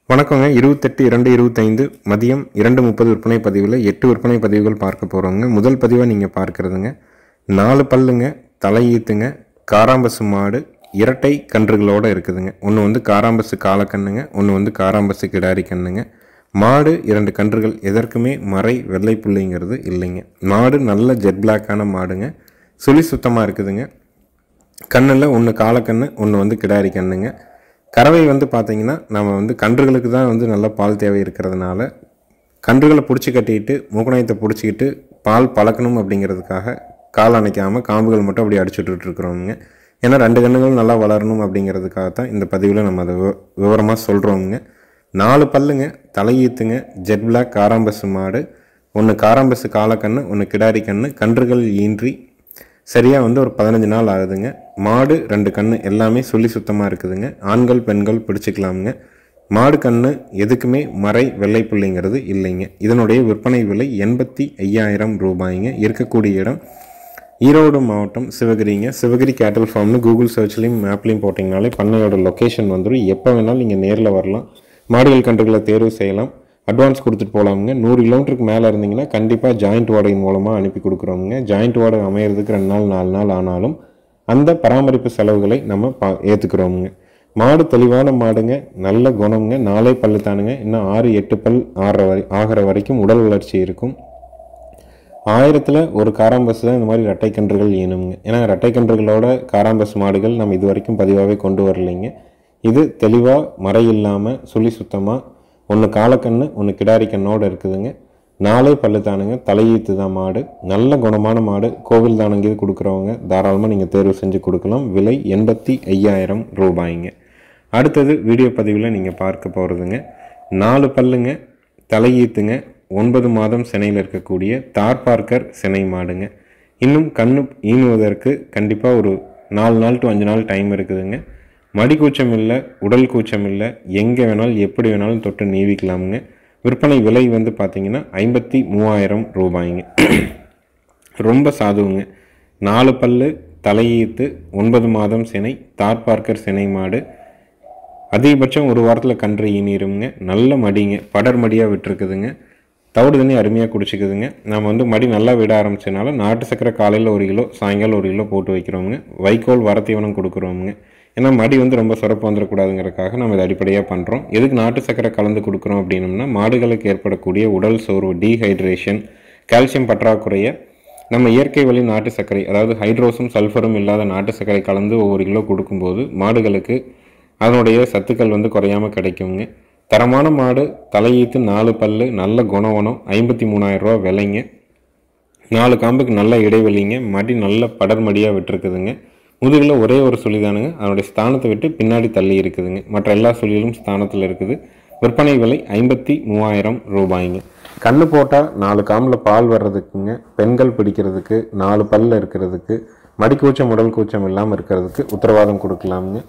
வணக்கங்க. 28/2/25 மதியம் 2:30 விற்பனை பதிவில் 8 விற்பனை பதிவுகள் பார்க்க போகிறோங்க. முதல் பதிவாக நீங்கள் பார்க்குறதுங்க 4 பல்லுங்க, தலையீத்துங்க, காராம்பசு மாடு, இரட்டை கன்றுகளோடு இருக்குதுங்க. ஒன்று வந்து காராம்பசு காலக்கண்ணுங்க, ஒன்று வந்து காராம்பசு கிடாரி கண்ணுங்க. மாடு 2 கன்றுகள், எதற்குமே மறை வெள்ளை புள்ளிங்கிறது இல்லைங்க. மாடு நல்ல ஜெட் பிளாக்கான மாடுங்க, சுழி சுத்தமாக இருக்குதுங்க. கண்ணில் ஒன்று காலக்கண்ணு, ஒன்று வந்து கிடாரி கண்ணுங்க. கறவை வந்து பார்த்திங்கன்னா நம்ம வந்து கன்றுகளுக்கு தான் வந்து நல்ல பால் தேவை இருக்கிறதுனால கன்றுகளை பிடிச்சி கட்டிக்கிட்டு மூக்கணயத்தை பிடிச்சிக்கிட்டு பால் பழக்கணும் அப்படிங்கிறதுக்காக கால் அணைக்காமல் காம்புகள் மட்டும் அப்படி அடிச்சுட்ருக்குறோங்க. ஏன்னா 2 கன்றுகள் நல்லா வளரணும் அப்படிங்கிறதுக்காக தான் இந்த பதிவில் நம்ம அதை விவரமாக சொல்கிறோங்க. 4 பல்லுங்க, தலையீத்துங்க, ஜெட் பிளாக் காராம்பசு மாடு, ஒன்று காராம்பசு காலக்கண்ணு, ஒன்று கிடாரி கண்ணு. கன்றுகள் ஈன்றி சரியாக வந்து ஒரு 15 நாள் ஆகுதுங்க. மாடு 2 கண்ணு எல்லாமே சொல்லி சுத்தமாக இருக்குதுங்க. ஆண்கள் பெண்கள் பிடிச்சிக்கலாமுங்க. மாடு கண்ணு எதுக்குமே மறை வெள்ளை புள்ளிங்கிறது இல்லைங்க. இதனுடைய விற்பனை விலை 85,000 ரூபாய்ங்க. இருக்கக்கூடிய இடம் ஈரோடு மாவட்டம் சிவகிரிங்க. சிவகிரி கேட்டல் ஃபார்ம்னு கூகுள் சர்ச்லேயும் மேப்லேயும் போட்டிங்கனாலே பண்ணையோட லொக்கேஷன் வந்துடும். எப்போ வேணாலும் நீங்கள் நேரில் வரலாம், மாடுகள் கன்றுகளை தேர்வு செய்யலாம், அட்வான்ஸ் கொடுத்துட்டு போகலாமுங்க. 100 கிலோமீட்டருக்கு மேலே இருந்தீங்கன்னா கண்டிப்பாக ஜாயிண்ட் வாடகை மூலமாக அனுப்பி கொடுக்குறோமுங்க. ஜாயிண்ட் வாடகை அமையிறதுக்கு 2 நாள் 4 நாள் ஆனாலும் அந்த பராமரிப்பு செலவுகளை நம்ம ஏற்றுக்கிறோமுங்க. மாடு தெளிவான மாடுங்க, நல்ல குணம்ங்க, 4 பல்லு தானுங்க. இன்னும் 6-8 பல் ஆகிற வரைக்கும் உடல் வளர்ச்சி இருக்கும். 1000ல் ஒரு காராம்பசு தான் இந்த மாதிரி ரெட்டை கன்றுகள் ஈனுங்க. ஏன்னா ரெட்டை கன்றுகளோட காராம்பசு மாடுகள் நம்ம இது வரைக்கும் பதிவாகவே கொண்டு வரலைங்க. இது தெளிவாக மறை இல்லாமல் சுழி சுத்தமாக ஒன்று காலக்கண்ணு, ஒன்று கிடாரி கண்ணோடு இருக்குதுங்க. 4 பல்லு தானுங்க, தலையீத்து தான் மாடு, நல்ல குணமான மாடு. கோவில் தானங்க இது கொடுக்குறவங்க தாராளமாக நீங்கள் தேர்வு செஞ்சு கொடுக்கலாம். விலை 85,000 ரூபாய்ங்க. அடுத்தது வீடியோ பதிவில் நீங்கள் பார்க்க போகிறதுங்க 4 பல்லுங்க, தலையீத்துங்க, 9 மாதம் சினையில் இருக்கக்கூடிய தார்பார்க்கர் சினை மாடுங்க. இன்னும் கண்ணு ஈனுவதற்கு கண்டிப்பாக ஒரு 4 நாள் to 5 நாள் டைம் இருக்குதுங்க. மடி கூச்சம் இல்லை, உடல் கூச்சம் இல்லை, எங்கே வேணாலும் எப்படி வேணாலும் தொட்டு நீவிக்கலாமுங்க. விற்பனை விலை வந்து பார்த்திங்கன்னா 53,000 ரூபாய்ங்க. ரொம்ப சாதுவுங்க. 4 பல்லு, தலையீத்து, 9 மாதம் சினை, தார்பார்க்கர் சினை மாடு. அதிகபட்சம் ஒரு வாரத்தில் கன்று ஈனிருங்க. நல்ல மடிங்க, படர் மடியாக விட்டுருக்குதுங்க. தவிடு தண்ணி அருமையாக குடிச்சிக்குதுங்க. நம்ம வந்து மடி நல்லா விட ஆரம்பிச்சதுனால நாட்டு சக்கரை காலையில் 1 கிலோ, சாயங்காலம் 1 கிலோ போட்டு வைக்கிறோமுங்க. வைக்கோல் வரத்தீவனம் கொடுக்குறோமுங்க. ஏன்னா மடி வந்து ரொம்ப சுரப்பு வந்துடக்கூடாதுங்கிறதுக்காக நம்ம இதை அடிப்படையாக பண்ணுறோம். எதுக்கு நாட்டு சக்கரை கலந்து கொடுக்குறோம் அப்படின்னம்னா மாடுகளுக்கு ஏற்படக்கூடிய உடல் சோர்வு, டீஹைட்ரேஷன், கால்சியம் பற்றாக்குறையை நம்ம இயற்கை வழி நாட்டு சர்க்கரை, அதாவது ஹைட்ரோஸும் சல்ஃபரும் இல்லாத நாட்டு சர்க்கரை கலந்து 1 கிலோ கொடுக்கும்போது மாடுகளுக்கு அதனுடைய சத்துக்கள் வந்து குறையாமல் கிடைக்குங்க. தரமான மாடு, தலையீத்து, 4 பல்லு, நல்ல குணவனம், 53,000 ரூபா விலைங்க. 4 காம்புக்கு நல்ல இடைவெளிங்க. மடி நல்ல படர் மடியாக விட்டுருக்குதுங்க. முதுகில் ஒரே ஒரு சுழிதானுங்க, அதனுடைய ஸ்தானத்தை விட்டு பின்னாடி தள்ளி இருக்குதுங்க. மற்ற எல்லா சுழியிலும் ஸ்தானத்தில் இருக்குது. விற்பனை விலை 53,000 ரூபாய்ங்க. கண்ணு போட்டால் 4 காம்பில் பால் வர்றதுக்குங்க, பெண்கள் பிடிக்கிறதுக்கு, 4 பல்லில் இருக்கிறதுக்கு, மடிக்கூச்சம் உடல் கூச்சம் இல்லாமல் இருக்கிறதுக்கு உத்தரவாதம் கொடுக்கலாமுங்க.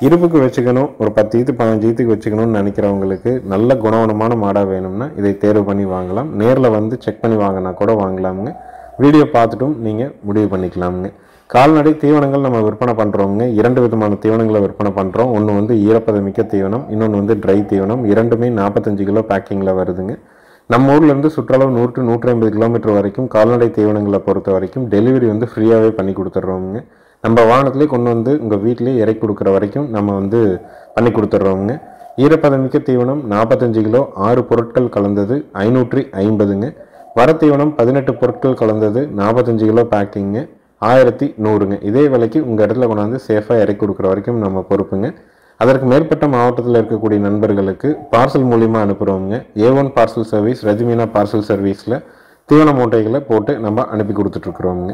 இருப்புக்கு வச்சுக்கணும், ஒரு 10 ஈத்து 15 ஈத்துக்கு வச்சுக்கணும்னு நினைக்கிறவங்களுக்கு நல்ல குணவனமான மாடாக வேணும்னா இதை தேர்வு பண்ணி வாங்கலாம். நேரில் வந்து செக் பண்ணி வாங்கினா கூட வாங்கலாமுங்க. வீடியோ பார்த்துட்டும் நீங்கள் முடிவு பண்ணிக்கலாமுங்க. கால்நடை தீவனங்கள் நம்ம விற்பனை பண்ணுறோங்க. 2 விதமான தீவனங்களை விற்பனை பண்ணுறோம். ஒன்று வந்து ஈரப்பதமிக்க தீவனம், இன்னொன்று வந்து ட்ரை தீவனம். இரண்டுமே 45 கிலோ பேக்கிங்கில் வருதுங்க. நம்ம ஊர்லேருந்து சுற்றளவு 100 to 150 கிலோமீட்டர் வரைக்கும் கால்நடை தீவனங்களை பொறுத்த வரைக்கும் டெலிவரி வந்து ஃப்ரீயாகவே பண்ணி கொடுத்துட்றோங்க. நம்ம வாகனத்திலே கொண்டு வந்து உங்கள் வீட்டிலே இறக்கி கொடுக்குற வரைக்கும் நம்ம வந்து பண்ணி கொடுத்துட்றோங்க. ஈரப்பதமிக்க தீவனம் 45 கிலோ, 6 பொருட்கள் கலந்தது, 550ங்க. வர தீவனம் 18 பொருட்கள் கலந்தது, 45 கிலோ பேக்கிங்க, 1100ங்க. இதே விலைக்கு உங்கள் இடத்துல கொண்டாந்து சேஃபாக இறக்கி கொடுக்குற வரைக்கும் நம்ம பொறுப்புங்க. அதற்கு மேற்பட்ட மாவட்டத்தில் இருக்கக்கூடிய நண்பர்களுக்கு பார்சல் மூலியமாக அனுப்புகிறோங்க. A1 பார்சல் சர்வீஸ், ரஜிமீனா பார்சல் சர்வீஸில் தீவன மூட்டைகளை போட்டு நம்ம அனுப்பி கொடுத்துட்ருக்குறோங்க.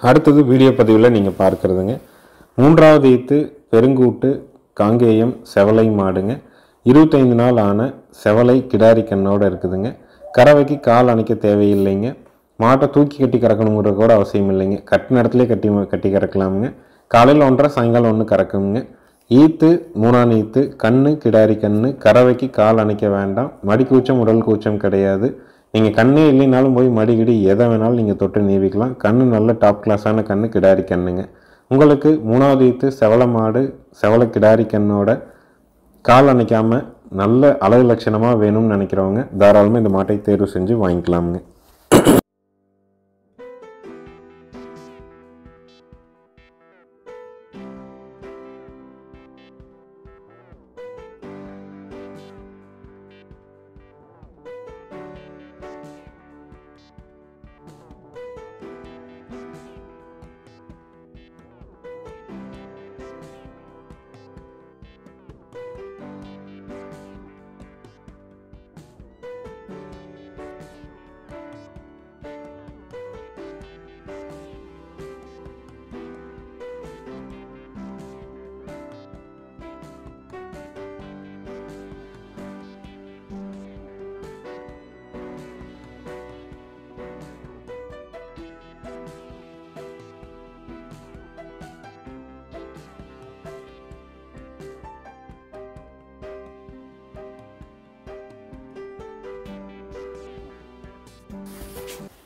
அடுத்தது வீடியோ பதிவில் நீங்கள் பார்க்குறதுங்க 3வது ஈத்து பெருங்கூட்டு காங்கேயம் செவலை மாடுங்க. 25 நாள் ஆன செவலை கிடாரி கண்ணோடு இருக்குதுங்க. கறவைக்கு கால் அணைக்க தேவையில்லைங்க. மாட்டை தூக்கி கட்டி கறக்கணுங்கிற கூட அவசியம் இல்லைங்க. கட்டின இடத்துல கட்டி கறக்கலாமுங்க. காலையில் 1.5, சாயங்காலம் 1 கறக்குங்க. ஈத்து 3ஆம் ஈத்து, கண்ணு கிடாரி கண்ணு. கறவைக்கு கால் அணைக்க வேண்டாம். மடி கூச்சம் உடல் கூச்சம் கிடையாது. நீங்கள் கண்ணே இல்லைனாலும் போய் மடிகிடி எதை வேணாலும் நீங்கள் தொட்டு நீவிக்கலாம். கண்ணு நல்ல டாப் கிளாஸான கண்ணு கிடாரி கண்ணுங்க. உங்களுக்கு 3வது ஈத்து செவலை மாடு, செவலை கிடாரி கண்ணோட கால் அணைக்காமல் நல்ல அழகு லட்சணமாக வேணும்னு நினைக்கிறவங்க தாராளமாக இந்த மாட்டை தேர்வு செஞ்சு வாங்கிக்கலாமுங்க.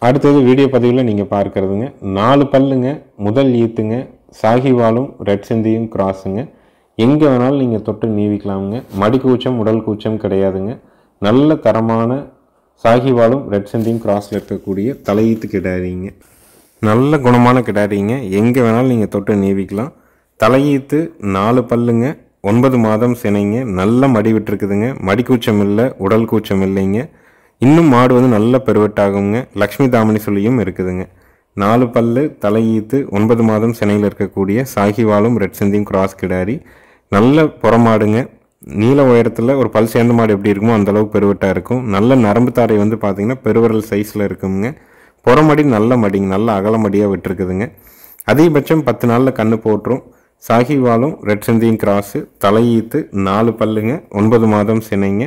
அடுத்தது வீடியோ பதிவில் நீங்கள் பார்க்குறதுங்க 4 பல்லுங்க, முதல் ஈத்துங்க, சாகிவாலும் ரெட் சிந்தியும் கிராஸுங்க. எங்கே வேணாலும் நீங்கள் தொட்டு நீவிக்கலாமுங்க. மடி கூச்சம் உடல் கூச்சம் கிடையாதுங்க. நல்ல தரமான சாகிவாலும் ரெட் சிந்தியும் கிராஸில் இருக்கக்கூடிய தலையீத்து கிடாரிங்க. நல்ல குணமான கிடாரிங்க. எங்கே வேணாலும் நீங்கள் தொட்டு நீவிக்கலாம். தலையீத்து 4 பல்லுங்க, 9 மாதம் சினைங்க. நல்ல மடி விட்டுருக்குதுங்க. மடி கூச்சம் இல்லை, உடல் கூச்சம் இல்லைங்க. இன்னும் மாடு வந்து நல்ல பெருவெட்டாகுங்க. லக்ஷ்மி தாமணி சொல்லியும் இருக்குதுங்க. 4 பல்லு, தலையீத்து, 9 மாதம் சினையில் இருக்கக்கூடிய சாகிவாலும் ரெட் சிந்தியும் கிராஸ் கிடாரி. நல்ல புறமாடுங்க. நீல உயரத்தில் ஒரு பல் சேர்ந்த மாடு எப்படி இருக்குமோ அந்தளவுக்கு பெருவெட்டாக இருக்கும். நல்ல நரம்பு தாரை வந்து பார்த்திங்கன்னா பெருவரல் சைஸில் இருக்குங்க. புறமடி நல்ல மடிங்க, நல்ல அகலமடியாக விட்டுருக்குதுங்க. அதிகபட்சம் 10 நாளில் கண்ணு போட்டுரும். சாகிவாலும் ரெட் சிந்தியும் கிராஸு, தலையீத்து, 4 பல்லுங்க, 9 மாதம் சினைங்க.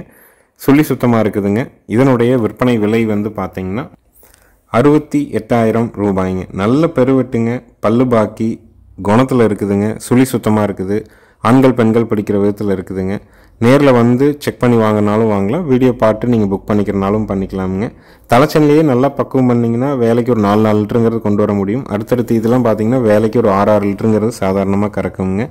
சுழி சுத்தமாக இருக்குதுங்க. இதனுடைய விற்பனை விலை வந்து பார்த்திங்கன்னா 68,000 ரூபாய்ங்க. நல்ல பெருவெட்டுங்க, பல்லு பாக்கி, குணத்தில் இருக்குதுங்க. சுழி சுத்தமாக இருக்குது. ஆண்கள் பெண்கள் பிடிக்கிற விதத்தில் இருக்குதுங்க. நேரில் வந்து செக் பண்ணி வாங்கினாலும் வாங்கலாம். வீடியோ பார்த்து நீங்கள் புக் பண்ணிக்கிறனாலும் பண்ணிக்கலாமுங்க. தலைச்சனிலேயே நல்லா பக்குவம் பண்ணிங்கன்னா வேலைக்கு ஒரு 4 லிட்டருங்கிறது கொண்டு வர முடியும். அடுத்தடுத்து இதெல்லாம் பார்த்திங்கன்னா வேலைக்கு ஒரு 6 லிட்டருங்கிறது சாதாரணமாக கறக்குங்க.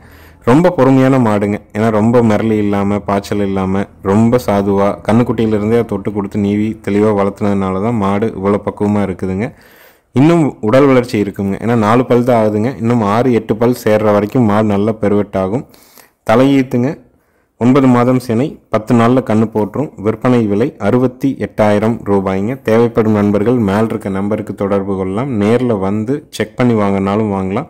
ரொம்ப பொறுமையான மாடுங்க. ஏன்னா ரொம்ப மிரளி இல்லாமல், பாய்ச்சல் இல்லாமல், ரொம்ப சாதுவாக கண்ணுக்குட்டியிலிருந்தே அதை தொட்டு கொடுத்து நீவி தெளிவாக வளர்த்துனதுனால தான் மாடு இவ்வளோ பக்குவமாக இருக்குதுங்க. இன்னும் உடல் வளர்ச்சி இருக்குங்க. ஏன்னா 4 பல் தான் ஆகுதுங்க. இன்னும் 6-8 பல் சேர்ற வரைக்கும் மாடு நல்ல பெருவெட்டாகும். தலையீத்துங்க, 9 மாதம் சினை, 10 நாளில் கண்ணு போட்டுரும். விற்பனை விலை 68,000 ரூபாய்ங்க. தேவைப்படும் நண்பர்கள் மேல் இருக்க நம்பருக்கு தொடர்பு கொள்ளலாம். நேரில் வந்து செக் பண்ணி வாங்கினாலும் வாங்கலாம்.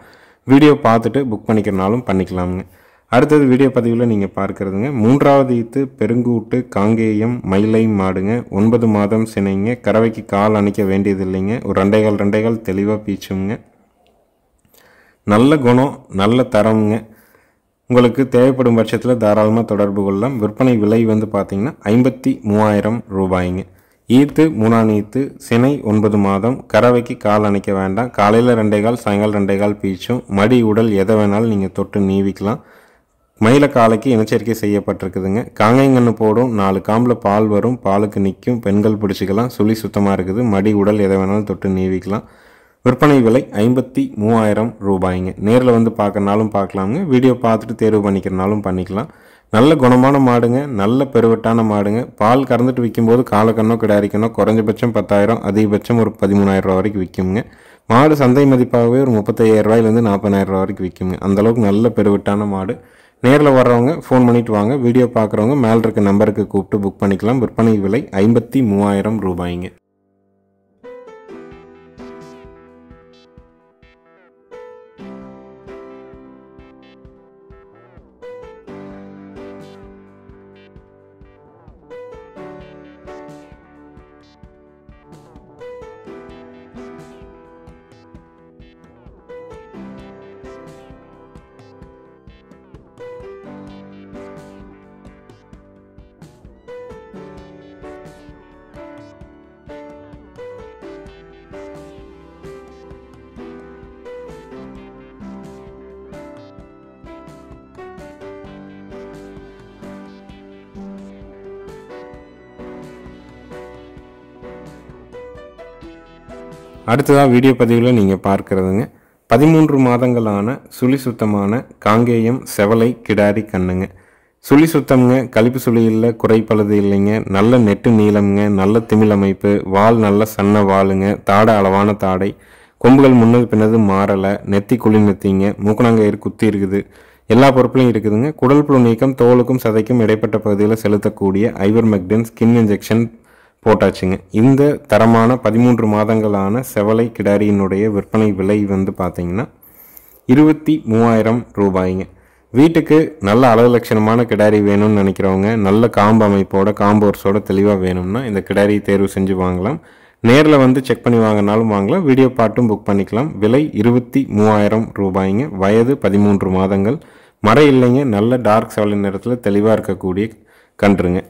வீடியோ பார்த்துட்டு புக் பண்ணிக்கிறனாலும் பண்ணிக்கலாமுங்க. அடுத்தது வீடியோ பதிவில் நீங்கள் பார்க்குறதுங்க 3வது ஈத்து பெருங்கூட்டு காங்கேயம் மயிலை மாடுங்க. 9 மாதம் சினைங்க. கறவைக்கு கால் அணைக்க வேண்டியது இல்லைங்க. ஒரு 2 தெளிவாக பீச்சுங்க. நல்ல குணம், நல்ல தரமுங்க. உங்களுக்கு தேவைப்படும் பட்சத்தில் தாராளமாக தொடர்பு கொள்ளலாம். விற்பனை விலை வந்து பார்த்திங்கன்னா 53,000 ரூபாய்ங்க. ஈத்து 3ஆம் ஈத்து, சினை 9 மாதம், கறவைக்கு கால் அணைக்க வேண்டாம். காலையில் 2 சாயங்காலம் 2 பீச்சும். மடி உடல் எதை வேணாலும் நீங்கள் தொட்டு நீவிக்கலாம். மயில காலைக்கு இனச்சேர்க்கை செய்யப்பட்டிருக்குதுங்க. காங்கைங்கன்று போடும். 4 காம்பில் பால் வரும். பாலுக்கு நிற்கும். பெண்கள் பிடிச்சிக்கலாம். சுழி சுத்தமாக இருக்குது. மடி உடல் எதை வேணாலும் தொட்டு நீவிக்கலாம். விற்பனை விலை 53,000 ரூபாய்ங்க. நேரில் வந்து பார்க்கறனாலும் பார்க்கலாமுங்க. வீடியோ பார்த்துட்டு தேர்வு பண்ணிக்கிறனாலும் பண்ணிக்கலாம். நல்ல குணமான மாடுங்க. நல்ல பெருவெட்டான மாடுங்க. பால் கறந்துட்டு விற்கும்போது காலக்கண்ணோ கிடாரிக்கண்ணோ குறைஞ்சபட்சம் 10,000, அதிகபட்சம் ஒரு 13,000 ரூபா வரைக்கும் விற்குங்க. மாடு சந்தை மதிப்பாகவே ஒரு 35,000 ரூபாயிலேருந்து 40,000 ரூபா வரைக்கும் விற்குங்க. அந்தளவுக்கு நல்ல பெருவெட்டான மாடு. நேரில் வர்றவங்க ஃபோன் பண்ணிவிட்டு வாங்க. வீடியோ பார்க்குறவங்க மேலே இருக்க நம்பருக்கு கூப்பிட்டு புக் பண்ணிக்கலாம். விற்பனை விலை 53,000 ரூபாய்ங்க. அடுத்ததாக வீடியோ பதிவில் நீங்கள் பார்க்குறதுங்க 13 மாதங்களான சுழி சுத்தமான காங்கேயம் செவலை கிடாரி கண்ணுங்க. சுழி சுத்தம்ங்க, கழிப்பு சுழி இல்லை, குறைப்பழுது இல்லைங்க, நல்ல நெட்டு நீளம்ங்க, நல்ல திமிழ் அமைப்பு, வால் நல்ல சன்ன வாளுங்க, தாடை அளவான தாடை, கொம்புகள் முன்னது பின்னது மாறலை, நெத்தி குழி நெத்திங்க, மூக்கணாங்கயிறு குத்தி இருக்குது, எல்லா பொருட்களையும் இருக்குதுங்க. குடல் புழு நீக்கம், தோலுக்கும் சதைக்கும் இடைப்பட்ட பகுதியில் செலுத்தக்கூடிய ஐவர்மெக்டின் ஸ்கின் இன்ஜெக்ஷன் போட்டாச்சுங்க. இந்த தரமான 13 மாதங்களான செவலை கிடாரியினுடைய விற்பனை விலை வந்து பார்த்தீங்கன்னா 23,000 ரூபாய்ங்க. வீட்டுக்கு நல்ல அழகு லட்சணமான கிடாரி வேணும்னு நினைக்கிறவங்க, நல்ல காம்பு அமைப்போட காம்போர்ஸோட தெளிவாக வேணும்னா இந்த கிடாரி தேர்வு செஞ்சு வாங்கலாம். நேரில் வந்து செக் பண்ணி வாங்கினாலும் வாங்கலாம், வீடியோ பார்ட்டும் புக் பண்ணிக்கலாம். விலை 23,000 ரூபாய்ங்க. வயது 13 மாதங்கள். மறை இல்லைங்க, நல்ல டார்க் செவலை நிறத்தில் தெளிவாக இருக்கக்கூடிய கன்றுங்க.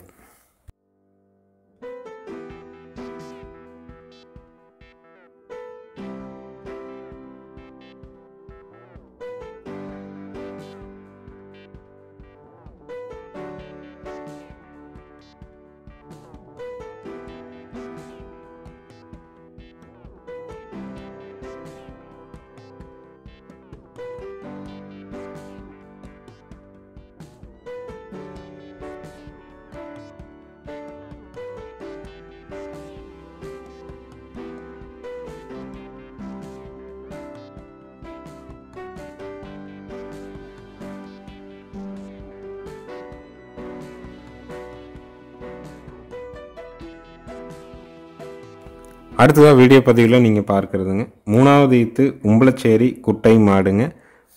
அடுத்ததாக வீடியோ பதிவில் நீங்கள் பார்க்குறதுங்க 3வது ஈத்து உம்பளச்சேரி குட்டை மாடுங்க.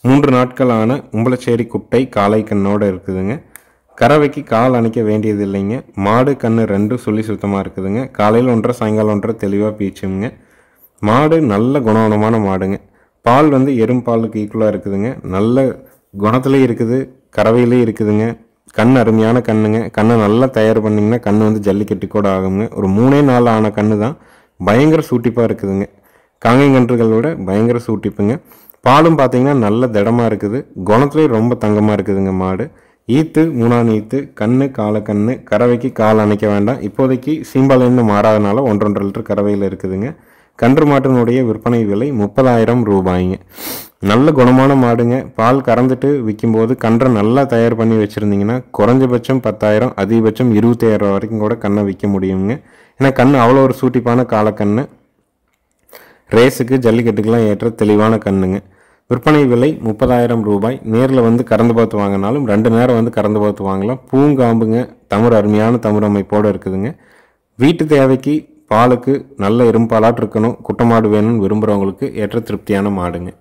3 நாட்களான உம்பளச்சேரி குட்டை காளை கண்ணோடு இருக்குதுங்க. கறவைக்கு கால் அணைக்க வேண்டியது இல்லைங்க. மாடு கண்ணு 2 சுழி சுத்தமாக இருக்குதுங்க. காலையில் 1 சாயங்காலம் 1 தெளிவாக பீச்சுங்க. மாடு நல்ல குணமான மாடுங்க. பால் வந்து எறும்பாலுக்கு ஈக்குவலாக இருக்குதுங்க. நல்ல குணத்துலேயும் இருக்குது, கறவையிலையும் இருக்குதுங்க. கண் அருமையான கண்ணுங்க. கண்ணை நல்லா தயார் பண்ணிங்கன்னா கண் வந்து ஜல்லிக்கட்டு கூட ஆகுங்க. ஒரு 3 நாள் ஆன கண்ணு தான். பயங்கர சூட்டிப்பாக இருக்குதுங்க. காங்கைங்கன்றுகள் விட பயங்கர சூட்டிப்புங்க. பாலும் பார்த்தீங்கன்னா நல்ல திடமாக இருக்குது. குணத்துலேயும் ரொம்ப தங்கமாக இருக்குதுங்க மாடு. ஈத்து 3ஆம் ஈத்து, கண்ணு காலை கண்ணு, கறவைக்கு கால் அணைக்க வேண்டாம். இப்போதைக்கு சீம்பாலைன்னு மாறாதனால 1.5 லிட்டர் கறவையில் இருக்குதுங்க. கன்று மாட்டினுடைய விற்பனை விலை 30,000 ரூபாய்ங்க. நல்ல குணமான மாடுங்க. பால் கறந்துட்டு விற்கும்போது கன்றை நல்லா தயார் பண்ணி வச்சுருந்தீங்கன்னா குறைஞ்சபட்சம் 10,000, அதிகபட்சம் 25,000 வரைக்கும் கூட கண்ணை விற்க முடியுங்க. ஏன்னா கண் அவ்வளோ ஒரு சூட்டிப்பான காலக்கண்ணு. ரேஸுக்கு ஜல்லிக்கட்டுக்கெல்லாம் ஏற்ற தெளிவான கண்ணுங்க. விற்பனை விலை 30,000 ரூபாய். நேரில் வந்து கறந்து பார்த்து வாங்கினாலும் 2 நேரம் வந்து கறந்து பார்த்து வாங்கலாம். பூங்காம்புங்க, தமிழ் அருமையான தமிழ் அமைப்போடு இருக்குதுங்க. வீட்டு தேவைக்கு பாலுக்கு நல்ல எறும்பாலாட்டு இருக்கணும், குட்டை மாடு வேணும்னு விரும்புகிறவங்களுக்கு ஏற்ற திருப்தியான மாடுங்க.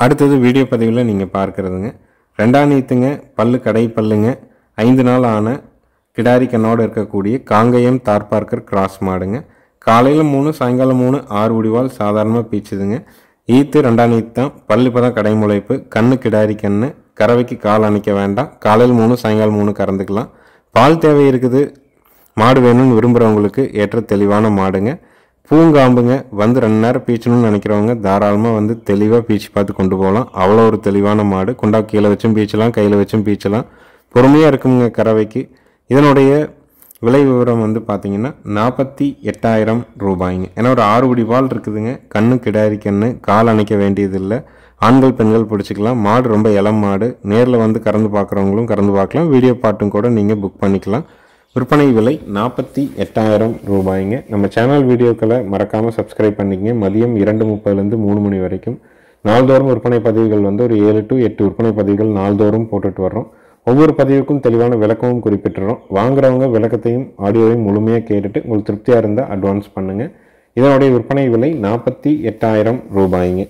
அடுத்தது வீடியோ பதிவில் நீங்கள் பார்க்குறதுங்க ரெண்டாம் நீத்துங்க, பல்லு கடை பல்லுங்க, 5 நாள் ஆன கிடாரி கண்ணோடு இருக்கக்கூடிய காங்கயம் தார்பார்க்கர் கிராஸ் மாடுங்க. காலையில் 3 சாயங்காலம் 3 6 உடிவால் சாதாரணமாக பீச்சுதுங்க. ஈத்து ரெண்டாம் நீத்து தான், பல்லு இப்போ தான் கடைமுளைப்பு, கண்ணு கிடாரி கண்ணு, கறவைக்கு கால் அணைக்க வேண்டாம். காலையில் 3 சாயங்காலம் 3 கறந்துக்கலாம். பால் தேவை இருக்குது, மாடு வேணும்னு விரும்புகிறவங்களுக்கு ஏற்ற தெளிவான மாடுங்க. பூங்காம்புங்க, வந்து 2 நேரம் பீச்சணும்னு நினைக்கிறவங்க தாராளமாக வந்து தெளிவாக பீச்சு பார்த்து கொண்டு போகலாம். அவ்வளோ ஒரு தெளிவான மாடு. குண்டா கீழே வச்சும் பீச்சலாம், கையில் வச்சும் பீச்சலாம். பொறுமையாக இருக்குங்க கறவைக்கு. இதனுடைய விலை விவரம் வந்து பார்த்திங்கன்னா 48,000 ரூபாய்ங்க. ஏன்னா ஒரு 6 உடி பால் இருக்குதுங்க. கண்ணு கிடாரி கண்ணு, கால் அணைக்க வேண்டியதில்லை. ஆண்கள் பெண்கள் பிடிச்சிக்கலாம். மாடு ரொம்ப இளம் மாடு. நேரில் வந்து கறந்து பார்க்குறவங்களும் கறந்து பார்க்கலாம். வீடியோ பாட்டும் கூட நீங்கள் புக் பண்ணிக்கலாம். விற்பனை விலை 48,000 ரூபாய்ங்க. நம்ம சேனல் வீடியோக்களை மறக்காமல் சப்ஸ்கிரைப் பண்ணிக்கங்க. மதியம் 2:30லேருந்து 3 மணி வரைக்கும் நாள்தோறும் விற்பனை பதிவுகள் வந்து ஒரு 7 to 8 விற்பனை பதிவுகள் நாள்தோறும் போட்டுட்டு வர்றோம். ஒவ்வொரு பதிவுக்கும் தெளிவான விளக்கமும் குறிப்பிட்டுறோம். வாங்குறவங்க விளக்கத்தையும் ஆடியோவையும் முழுமையாக கேட்டுட்டு உங்களுக்கு திருப்தியாக இருந்தால் அட்வான்ஸ் பண்ணுங்கள். இதனுடைய விற்பனை விலை 48,000 ரூபாய்ங்க.